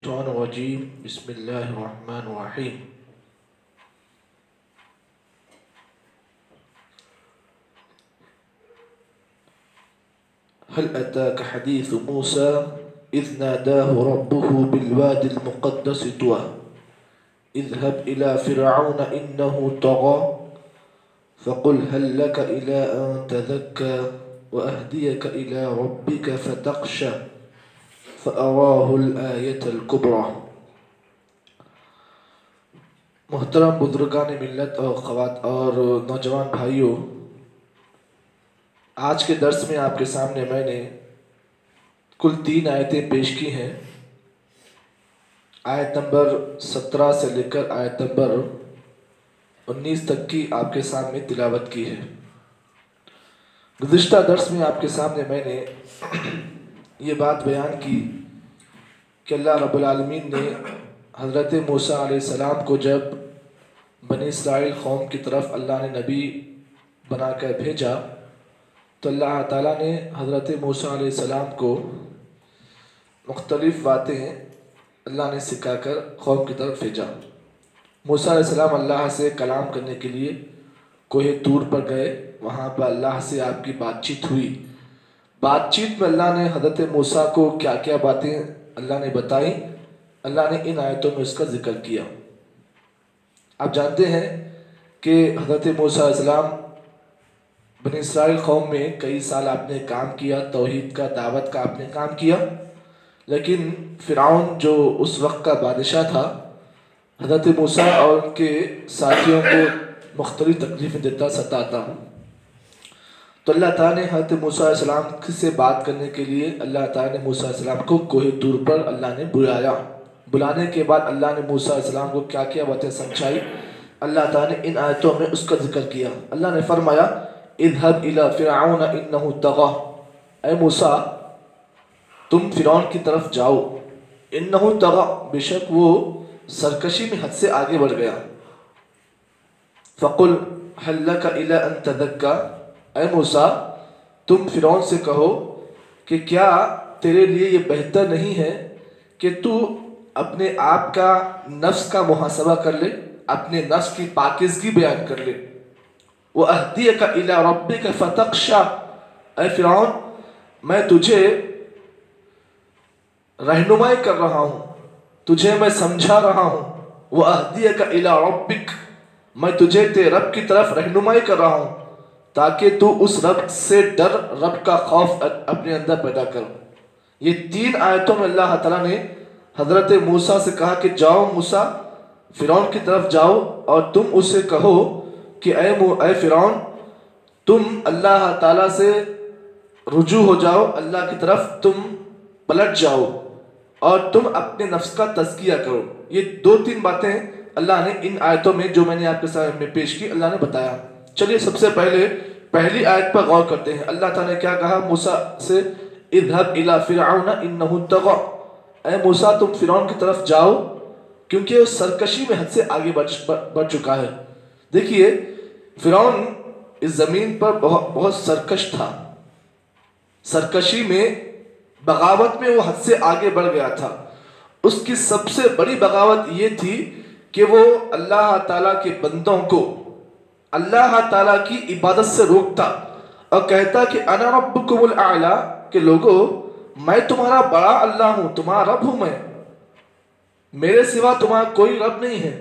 الشيطان الرجيم بسم الله الرحمن الرحيم هل أتاك حديث موسى إذ ناداه ربه بالوادي المقدس طوى اذهب إلى فرعون إنه طغى فقل هل لك إلى أن تزكى وأهديك إلى ربك فتخشى فأراه الآية الكبرى۔ محترم بزرگان ملت اور نوجوان بھائیوں، آج کے درس میں آپ کے سامنے میں نے کل 3 آیتیں پیش کی ہیں۔ آیت نمبر 17 سے لے کر آیت نمبر 19 تک کی آپ کے سامنے تلاوت کی ہے۔ گزشتہ درس میں آپ کے سامنے میں نے یہ بات بیان کی کہ اللہ رب العالمین نے حضرت موسیٰ علیہ السلام کو جب بنی اسرائیل قوم کی طرف اللہ نے نبی بنا کر بھیجا تو اللہ تعالیٰ نے حضرت موسیٰ علیہ السلام کو مختلف باتیں اللہ نے سکھا کر قوم کی طرف بھیجا۔ موسیٰ علیہ السلام اللہ سے کلام کرنے کے لیے کوہ طور پر گئے، وہاں پر اللہ سے آپ کی بات چیت ہوئی۔ بات چیت میں اللہ نے حضرت موسیٰ کو کیا کیا باتیں اللہ نے بتائیں، اللہ نے ان آیتوں میں اس کا ذکر کیا۔ آپ جانتے ہیں کہ حضرت موسیٰ علیہ السلام بنی اسرائیل قوم میں کئی سال آپ نے کام کیا، توحید کا، دعوت کا آپ نے کام کیا، لیکن فرعون جو اس وقت کا بادشاہ تھا حضرت موسیٰ اور ان کے ساتھیوں کو مختلف تکلیفیں دیتا، ستاتا۔ تو اللہ تعالیٰ نے حضرت موسیٰ علیہ السلام سے بات کرنے کے لیے اللہ تعالیٰ نے موسیٰ علیہ السلام کو کوہ طور پر اللہ نے بلایا۔ بلانے کے بعد اللہ نے موسیٰ علیہ السلام کو کیا کیا باتیں سمجھائی، اللہ تعالیٰ نے ان آیتوں میں اس کا ذکر کیا۔ اللہ نے فرمایا اذهب الى فرعون انه طغى، اے موسیٰ تم فرعون کی طرف جاؤ، انه طغى، بے شک وہ سرکشی میں حد سے آگے بڑھ گیا۔ فقل هل لك الى ان تزكى، اے موسیٰ تم فرعون سے کہو کہ کیا تیرے لیے یہ بہتر نہیں ہے کہ تو اپنے آپ کا نفس کا محاسبہ کر لے، اپنے نفس کی پاکیزگی بیان کر لے۔ وَأَهْدِيَكَ إِلَىٰ رَبِّكَ فَتَخْشَىٰ، اے فرعون میں تجھے رہنمائی کر رہا ہوں، تجھے میں سمجھا رہا ہوں۔ وَأَهْدِيَكَ إِلَىٰ رَبِّكَ، میں تجھے تیرے رب کی طرف رہنمائی کر رہا ہوں تاکہ تو اس رب سے ڈر، رب کا خوف اپنے اندر پیدا کر۔ یہ 3 آیتوں میں اللہ تعالیٰ نے حضرت موسیٰ سے کہا کہ جاؤ موسیٰ فرعون کی طرف جاؤ اور تم اسے کہو کہ اے فرعون تم اللہ تعالیٰ سے رجوع ہو جاؤ، اللہ کی طرف تم پلٹ جاؤ اور تم اپنے نفس کا تزکیہ کرو۔ یہ 2-3 باتیں اللہ نے ان آیتوں میں جو میں نے آپ کے سامنے پیش کی اللہ نے بتایا۔ چلیے سب سے پہلے پہلی آیت پر غور کرتے ہیں۔ اللہ تعالیٰ نے کیا کہا موسیٰ سے، اذهب الى فرعون انه طغى، اے موسیٰ تم فرعون کی طرف جاؤ کیونکہ وہ سرکشی میں حد سے آگے بڑھ چکا ہے۔ دیکھیے فرعون اس زمین پر بہت سرکش تھا، سرکشی میں، بغاوت میں وہ حد سے آگے بڑھ گیا تھا۔ اس کی سب سے بڑی بغاوت یہ تھی کہ وہ اللہ تعالیٰ کے بندوں کو اللہ تعالیٰ کی عبادت سے روکتا اور کہتا کہ انا ربکم الاعلی، کہ لوگو میں تمہارا بڑا اللہ ہوں، تمہارا رب ہوں، میں میرے سوا تمہارا کوئی رب نہیں ہے۔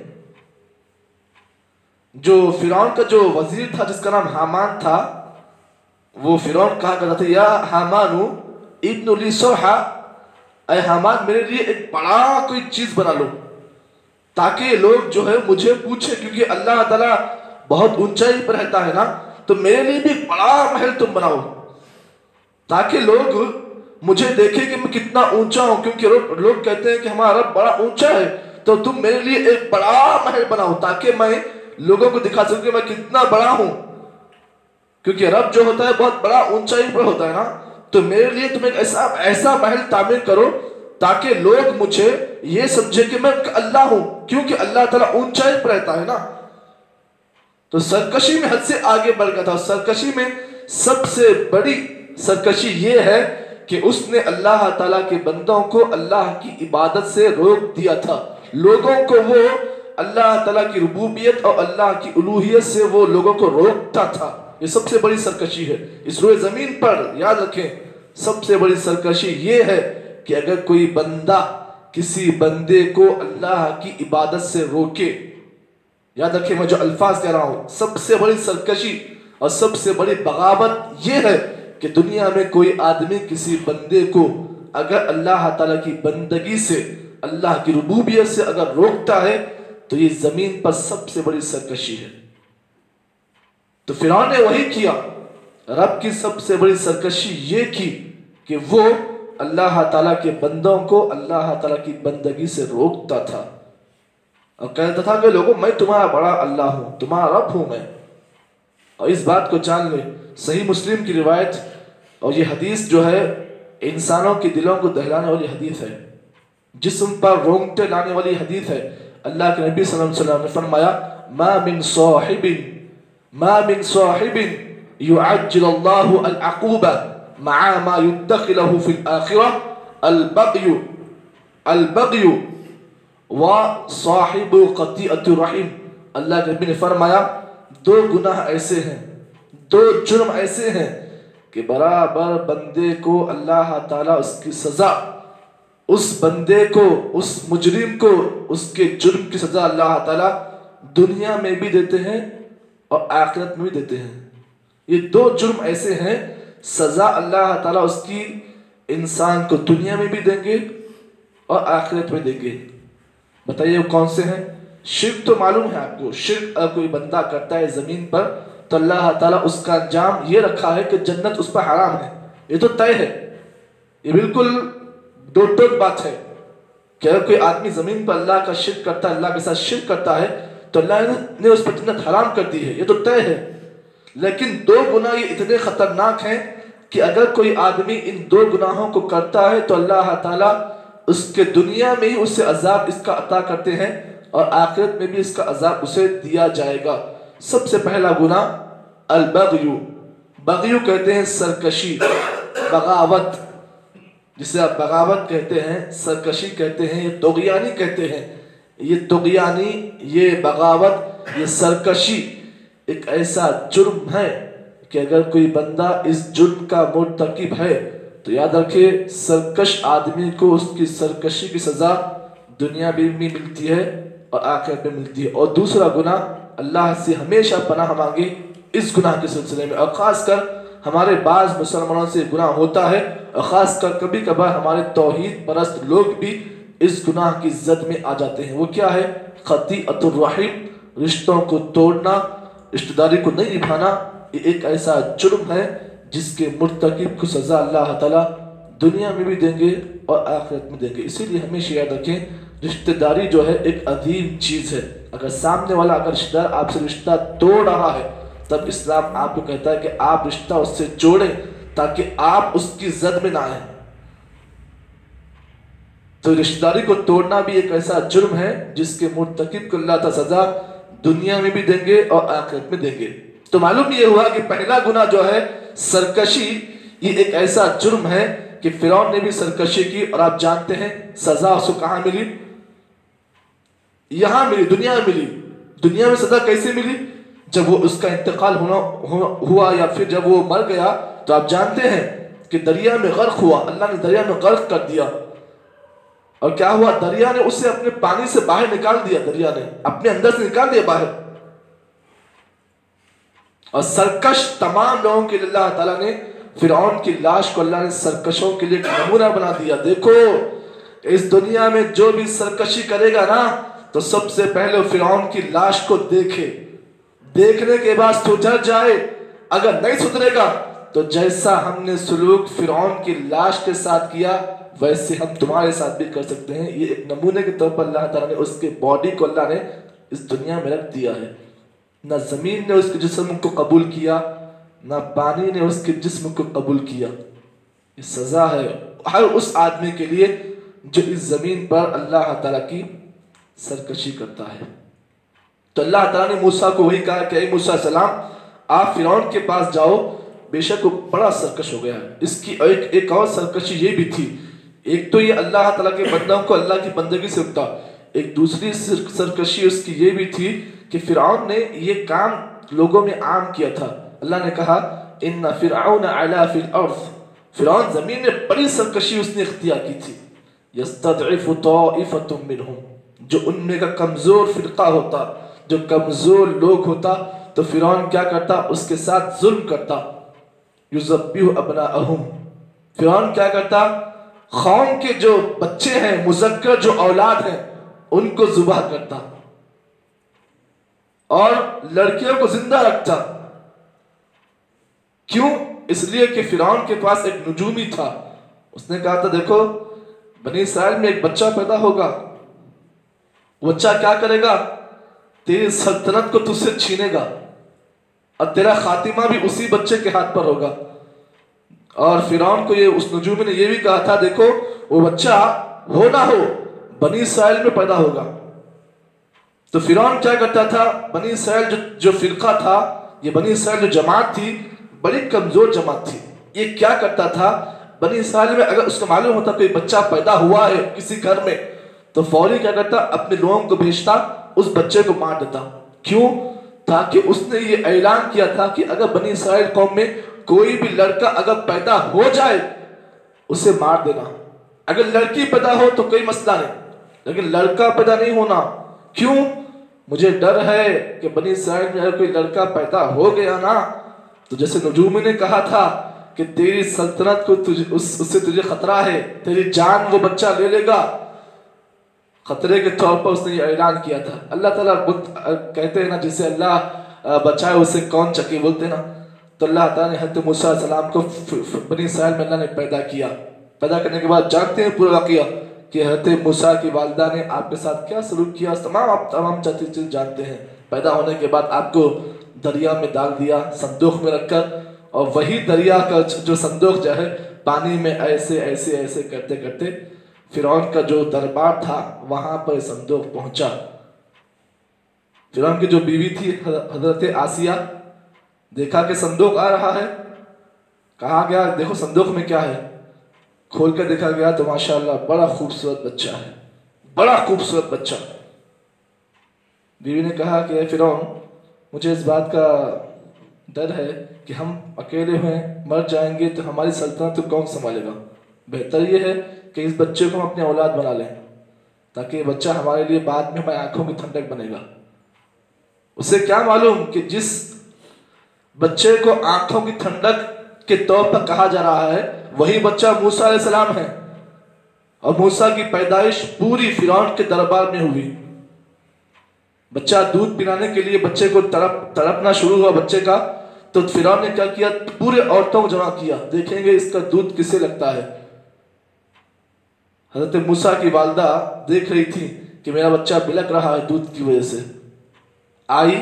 جو فرعون کا جو وزیر تھا جس کا نام حامان تھا، وہ فرعون کہا کرتا تھا یا حامان ابن لی صرحا، اے حامان میرے لیے ایک بڑا کوئی چیز بنا لو تاکہ لوگ جو ہے مجھے پوچھے، کیونکہ اللہ تعالیٰ بہت اونچائی پر رہتا ہے نا، تو میرے لیے بھی ایک بڑا محل تم بناؤ تاکہ لوگ مجھے دیکھیں کہ میں کتنا اونچا ہوں، کیونکہ لوگ کہتے ہیں کہ ہمارا رب بڑا اونچا ہے، تو تم میرے لیے ایک بڑا محل بناؤ تاکہ میں لوگوں کو دکھا سکوں کہ میں کتنا بڑا ہوں، کیونکہ رب جو ہوتا ہے بہت بڑا اونچائی پر ہوتا ہے نا۔ تو میرے لیے تم ایک ایسا محل تعمیر کرو تاکہ لوگ مجھے یہ سمجھے کہ میں اللہ ہوں، کیونکہ اللہ تعالیٰ اونچائی پر رہتا ہے نا۔ تو سرکشی میں حد سے آگے بڑھ گیا تھا۔ سرکشی میں سب سے بڑی سرکشی یہ ہے کہ اس نے اللہ تعالیٰ کے بندوں کو اللہ کی عبادت سے روک دیا تھا. لوگوں کو وہ اللہ تعالیٰ کی ربوبیت اور اللہ کی الوہیت سے وہ لوگوں کو روکتا تھا. یہ سب سے بڑی سرکشی ہے اس روئے زمین پر. یاد رکھیں سب سے بڑی سرکشی یہ ہے کہ اگر کوئی بندہ کسی بندے کو اللہ کی عبادت سے روکے. یاد رکھیں میں جو الفاظ کہہ رہا ہوں, سب سے بڑی سرکشی اور سب سے بڑی بغاوت یہ ہے کہ دنیا میں کوئی آدمی کسی بندے کو اگر اللہ تعالیٰ کی بندگی سے, اللہ کی ربوبیت سے اگر روکتا ہے تو یہ زمین پر سب سے بڑی سرکشی ہے. تو فرعون نے وہی کیا. رب کی سب سے بڑی سرکشی یہ کی کہ وہ اللہ تعالیٰ کے بندوں کو اللہ تعالیٰ کی بندگی سے روکتا تھا اور کہتا تھا کہ لوگوں میں تمہارا بڑا اللہ ہوں, تمہارا رب ہوں میں. اور اس بات کو جان لیں, صحیح مسلم کی روایت اور یہ حدیث جو ہے انسانوں کے دلوں کو دہلانے والی حدیث ہے, جسم پر رونگٹے لانے والی حدیث ہے. اللہ کے نبی صلی اللہ علیہ وسلم نے فرمایا ما من صاحب يعجل الله العقوبة مع ما يدخله في الآخرة البغي وصاحب قطيعة الرحم. اللہ کے نبی نے فرمایا دو گناہ ایسے ہیں, دو جرم ایسے ہیں کہ برابر بندے کو اللہ تعالیٰ اس کی سزا, اس بندے کو, اس مجرم کو اس کے جرم کی سزا اللہ تعالیٰ دنیا میں بھی دیتے ہیں اور آخرت میں بھی دیتے ہیں. یہ دو جرم ایسے ہیں سزا اللہ تعالیٰ اس کی انسان کو دنیا میں بھی دیں گے اور آخرت میں دیں گے. بتائیے وہ کون سے ہیں؟ شرک تو معلوم ہے آپ کو, شرک اگر کوئی بندہ کرتا ہے زمین پر تو اللہ تعالیٰ اس کا انجام یہ رکھا ہے کہ جنت اس پر حرام ہے. یہ تو طے ہے, یہ بالکل دو ٹوک بات ہے کہ اگر کوئی آدمی زمین پر اللہ کا شرک کرتا ہے, اللہ کے ساتھ شرک کرتا ہے تو اللہ نے اس پر جنت حرام کر دی ہے, یہ تو طے ہے. لیکن دو گناہ یہ اتنے خطرناک ہیں کہ اگر کوئی آدمی ان دو گناہوں کو کرتا ہے تو اللہ تعالیٰ اس کے دنیا میں ہی اسے عذاب اس کا عطا کرتے ہیں اور آخرت میں بھی اس کا عذاب اسے دیا جائے گا. سب سے پہلا گناہ البغیو, بغیو کہتے ہیں سرکشی, بغاوت, جسے آپ بغاوت کہتے ہیں, سرکشی کہتے ہیں, یہ طغیانی کہتے ہیں. یہ طغیانی, یہ بغاوت, یہ سرکشی ایک ایسا جرم ہے کہ اگر کوئی بندہ اس جرم کا مرتکب ہے تو یاد رکھے سرکش آدمی کو اس کی سرکشی کی سزا دنیا میں بھی ملتی ہے اور آخرت میں ملتی ہے. اور دوسرا گناہ, اللہ سے ہمیشہ پناہ مانگے اس گناہ کے سلسلے میں, اور خاص کر ہمارے بعض مسلمانوں سے گناہ ہوتا ہے اور خاص کر کبھی کبھار ہمارے توحید پرست لوگ بھی اس گناہ کی زد میں آ جاتے ہیں. وہ کیا ہے؟ قطیعۃ الرحم, رشتوں کو توڑنا, رشتہ داری کو نہیں نبھانا. یہ ایک ایسا جرم ہے جس کے مرتکب کو سزا اللہ تعالیٰ دنیا میں بھی دیں گے اور آخرت میں دیں گے. اسی لیے ہمیشہ یاد رکھیں رشتہ داری جو ہے ایک عظیم چیز ہے. اگر سامنے والا اگر رشتہ دار آپ سے رشتہ توڑ رہا ہے تب اسلام آپ کو کہتا ہے کہ آپ رشتہ اس سے جوڑیں تاکہ آپ اس کی زد میں نہ آئیں. تو رشتہ داری کو توڑنا بھی ایک ایسا جرم ہے جس کے مرتکب کو اللہ تعالیٰ سزا دنیا میں بھی دیں گے اور آخرت میں دیں گے. تو معلوم یہ ہوا کہ پہلا گناہ جو ہے سرکشی, یہ ایک ایسا جرم ہے کہ فرعون نے بھی سرکشی کی اور آپ جانتے ہیں سزا اس کو کہاں ملی؟ یہاں ملی, دنیا میں ملی. دنیا میں سزا کیسے ملی؟ جب وہ اس کا انتقال ہوا یا پھر جب وہ مر گیا تو آپ جانتے ہیں کہ دریا میں غرق ہوا, اللہ نے دریا میں غرق کر دیا. اور کیا ہوا؟ دریا نے اسے اپنے پانی سے باہر نکال دیا, دریا نے اپنے اندر سے نکال دیا باہر. اور سرکش تمام لوگوں کے لیے اللہ تعالیٰ نے فرعون کی لاش کو اللہ نے سرکشوں کے لیے ایک نمونہ بنا دیا. دیکھو اس دنیا میں جو بھی سرکشی کرے گا نا تو سب سے پہلے فرعون کی لاش کو دیکھے, دیکھنے کے بعد سدھر جائے. اگر نہیں سدھرے گا تو جیسا ہم نے سلوک فرعون کی لاش کے ساتھ کیا ویسے ہم تمہارے ساتھ بھی کر سکتے ہیں. یہ ایک نمونے کے طور پر اللہ تعالیٰ نے اس کے باڈی کو اللہ نے اس دنیا میں رکھ دیا ہے. نہ زمین نے اس کے جسم کو قبول کیا, نہ پانی نے اس کے جسم کو قبول کیا. یہ سزا ہے ہر اس آدمی کے لیے جو اس زمین پر اللہ تعالیٰ کی سرکشی کرتا ہے. تو اللہ تعالیٰ نے موسیٰ کو وہی کہا کہ اے موسیٰ السلام آپ فرعون کے پاس جاؤ, بے شک وہ بڑا سرکش ہو گیا ہے۔ اس کی ایک اور سرکشی یہ بھی تھی، ایک تو یہ اللہ تعالیٰ کے بندوں کو اللہ کی بندگی سے روکتا، ایک دوسری سرکشی اس کی یہ بھی تھی کہ فرعون نے یہ کام لوگوں میں عام کیا تھا۔ اللہ نے کہا ان فرعون علا فی الارض، فرعون زمین میں بڑی سرکشی اس نے اختیار کی تھی۔ یستضعف طائفۃ منہم، جو ان میں کا کمزور فرقہ ہوتا، جو کمزور لوگ ہوتا تو فرعون کیا کرتا؟ اس کے ساتھ ظلم کرتا۔ یذبح ابناءہم، فرعون کیا کرتا؟ قوم کے جو بچے ہیں، مذکر جو اولاد ہیں، ان کو ذبح کرتا اور لڑکیوں کو زندہ رکھتا۔ کیوں؟ اس لیے کہ فرعون کے پاس ایک نجومی تھا، اس نے کہا تھا دیکھو بنی اسرائیل میں ایک بچہ پیدا ہوگا، وہ بچہ کیا کرے گا؟ تیری سلطنت کو تجھ سے چھینے گا اور تیرا خاتمہ بھی اسی بچے کے ہاتھ پر ہوگا۔ اور فرعون کو یہ اس نجومی نے یہ بھی کہا تھا دیکھو وہ بچہ ہو نہ ہو بنی اسرائیل میں پیدا ہوگا۔ تو فرعون کیا کرتا تھا؟ بنی اسرائیل جو فرقہ تھا، یہ بنی اسرائیل جو جماعت تھی، بڑی کمزور جماعت تھی۔ یہ کیا کرتا تھا؟ بنی اسرائیل میں اگر اس کو معلوم ہوتا کوئی بچہ پیدا ہوا ہے کسی گھر میں تو فوری کیا کرتا؟ اپنے لوگوں کو بھیجتا، اس بچے کو مار دیتا۔ کیوں؟ تاکہ اس نے یہ اعلان کیا تھا کہ اگر بنی اسرائیل قوم میں کوئی بھی لڑکا اگر پیدا ہو جائے اسے مار دینا۔ اگر لڑکی پیدا ہو تو کوئی مسئلہ نہیں، لیکن لڑکا پیدا نہیں ہونا۔ کیوں؟ مجھے ڈر ہے کہ بنی اسرائیل میں اگر کوئی لڑکا پیدا ہو گیا نا تو جیسے نجومی نے کہا تھا کہ تیری سلطنت کو اس سے تجھے خطرہ ہے، تیری جان وہ بچہ لے لے گا، خطرے کے طور پر اس نے یہ اعلان کیا تھا۔ اللہ تعالیٰ کہتے ہیں نا جسے اللہ بچائے اسے کون چکی بولتے نا، تو اللہ تعالیٰ نے حضرت موسیٰ علیہ السلام کو بنی اسرائیل میں اللہ نے پیدا کیا۔ پیدا کرنے کے بعد جانتے ہیں پورا واقعہ کہ حضرت موسیٰ کی والدہ نے آپ کے ساتھ کیا سلوک کیا، آپ تمام چیز جانتے ہیں۔ پیدا ہونے کے بعد آپ کو دریا میں ڈال دیا صندوق میں رکھ کر، اور وہی دریا کا جو صندوق جو ہے پانی میں ایسے ایسے ایسے کرتے کرتے فرعون کا جو دربار تھا وہاں پر صندوق پہنچا۔ فرعون کی جو بیوی تھی حضرت آسیہ، دیکھا کہ صندوق آ رہا ہے، کہا گیا دیکھو صندوق میں کیا ہے، کھول کر دیکھا گیا تو ماشاءاللہ بڑا خوبصورت بچہ ہے، بڑا خوبصورت بچہ۔ بیوی نے کہا کہ اے فرعون مجھے اس بات کا ڈر ہے کہ ہم اکیلے ہوئے مر جائیں گے تو ہماری سلطنت کو کون سنبھالے گا، بہتر یہ ہے کہ اس بچے کو ہم اپنے اولاد بنا لیں تاکہ یہ بچہ ہمارے لیے بعد میں ہماری آنکھوں کی ٹھنڈک بنے گا۔ اسے کیا معلوم کہ جس بچے کو آنکھوں کی ٹھنڈک کے طور پر کہا جا رہا ہے وہی بچہ موسیٰ علیہ السلام ہے، اور موسیٰ کی پیدائش پوری فرعون کے دربار میں ہوئی۔ بچہ دودھ پلانے کے لیے بچے کو تڑپنا شروع ہوا بچے کا، تو فرعون نے کیا کیا؟ پورے عورتوں کو جمع کیا، دیکھیں گے اس کا دودھ کسے لگتا ہے۔ حضرت موسیٰ کی والدہ دیکھ رہی تھی کہ میرا بچہ بلک رہا ہے دودھ کی وجہ سے، آئی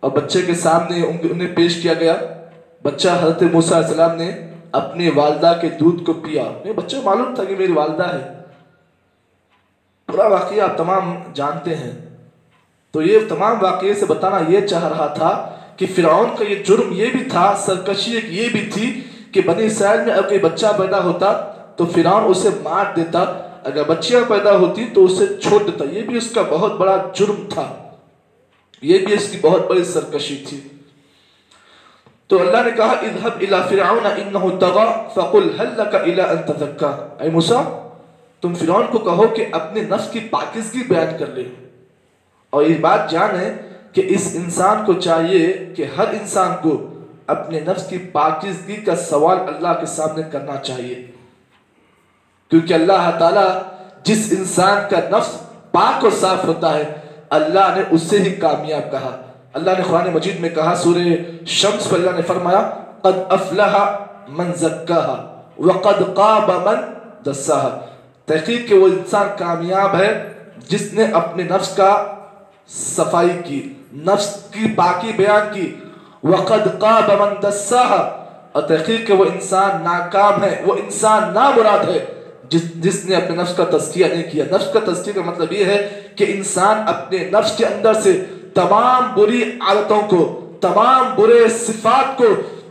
اور بچے کے سامنے انہیں پیش کیا گیا۔ بچہ حضرت موسیٰ علیہ السلام نے اپنی والدہ کے دودھ کو پیا۔ بچے معلوم تھا کہ میری والدہ ہے، پورا واقعہ آپ تمام جانتے ہیں۔ تو یہ تمام واقعے سے بتانا یہ چاہ رہا تھا کہ فرعون کا یہ جرم یہ بھی تھا، سرکشی ایک یہ بھی تھی کہ بنی اسرائیل میں اگر کوئی بچہ پیدا ہوتا تو فرعون اسے مار دیتا، اگر بچیاں پیدا ہوتی تو اسے چھوڑ دیتا۔ یہ بھی اس کا بہت بڑا جرم تھا، یہ بھی اس کی بہت بڑی سرکشی تھی۔ تو اللہ نے کہا اذهب الى فرعون انه طغى فقل هل لك الى ان تزكى، اے موسیٰ تم فرعون کو کہو کہ اپنے نفس کی پاکیزگی بیان کر لے، اور یہ بات جانے کہ اس انسان کو چاہیے کہ ہر انسان کو اپنے نفس کی پاکیزگی کا سوال اللہ کے سامنے کرنا چاہیے، کیونکہ اللہ تعالیٰ جس انسان کا نفس پاک و صاف ہوتا ہے اللہ نے اس سے ہی کامیاب کہا۔ اللہ نے قرآن مجید میں کہا سورہ شمس پر اللہ نے فرمایا قد افلح من زکاہا وقد خاب من دساہا، تحقیق کہ وہ انسان کامیاب ہے جس نے اپنے نفس کا صفائی کی، نفس کی پاکی بیان کی، وقد خاب من دساہا، اور تحقیق کہ وہ انسان ناکام ہے، وہ انسان نامراد ہے جس نے اپنے نفس کا تزکیہ نہیں کیا۔ نفس کا تزکیہ کا مطلب یہ ہے کہ انسان اپنے نفس کے اندر سے تمام بری عادتوں کو، تمام برے صفات کو،